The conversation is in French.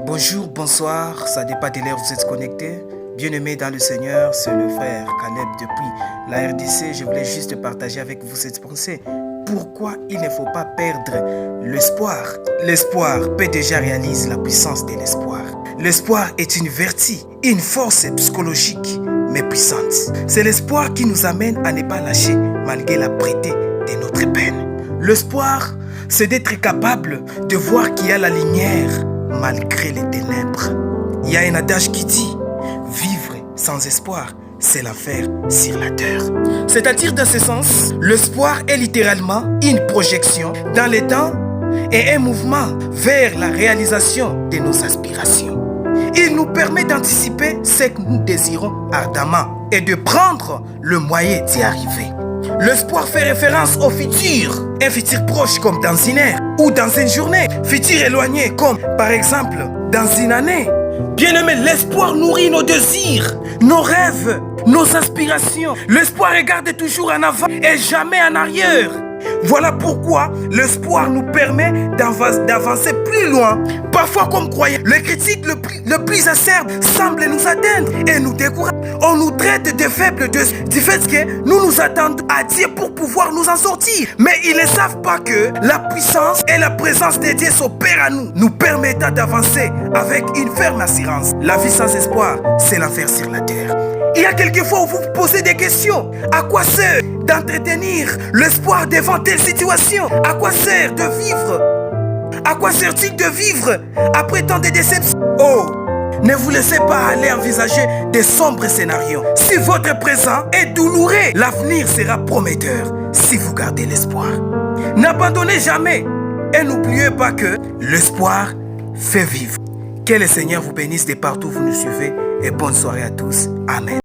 Bonjour, bonsoir, ça dépend de l'heure où vous êtes connectés. Bien-aimé dans le Seigneur, c'est le frère Caleb depuis la RDC. Je voulais juste partager avec vous cette pensée. Pourquoi il ne faut pas perdre l'espoir? L'espoir peut déjà réaliser la puissance de l'espoir. L'espoir est une vertu, une force psychologique, mais puissante. C'est l'espoir qui nous amène à ne pas lâcher malgré la prêtée de notre peine. L'espoir, c'est d'être capable de voir qu'il y a la lumière malgré les ténèbres. Il y a un adage qui dit « Vivre sans espoir, c'est l'affaire sur la terre ». C'est-à-dire dans ce sens, l'espoir est littéralement une projection dans le temps et un mouvement vers la réalisation de nos aspirations. Il nous permet d'anticiper ce que nous désirons ardemment et de prendre le moyen d'y arriver. L'espoir fait référence au futur, un futur proche comme dans une heure ou dans une journée, futur éloigné comme par exemple dans une année. Bien-aimé, l'espoir nourrit nos désirs, nos rêves, nos aspirations. L'espoir regarde toujours en avant et jamais en arrière. Voilà pourquoi l'espoir nous permet d'avancer plus loin. Parfois comme croyants, les critiques le plus acerbes semblent nous atteindre et nous découragent. On nous traite de faibles du fait que nous nous attendons à Dieu pour pouvoir nous en sortir. Mais ils ne savent pas que la puissance et la présence de Dieu s'opèrent à nous permettant d'avancer avec une ferme assurance. La vie sans espoir, c'est l'enfer sur la terre. Il y a quelquefois où vous vous posez des questions. À quoi sert d'entretenir l'espoir devant telle situation? À quoi sert de vivre? À quoi sert-il de vivre après tant de déceptions? Oh, ne vous laissez pas aller envisager de sombres scénarios. Si votre présent est douloureux, l'avenir sera prometteur si vous gardez l'espoir. N'abandonnez jamais et n'oubliez pas que l'espoir fait vivre. Que le Seigneur vous bénisse de partout où vous nous suivez et bonne soirée à tous. Amen.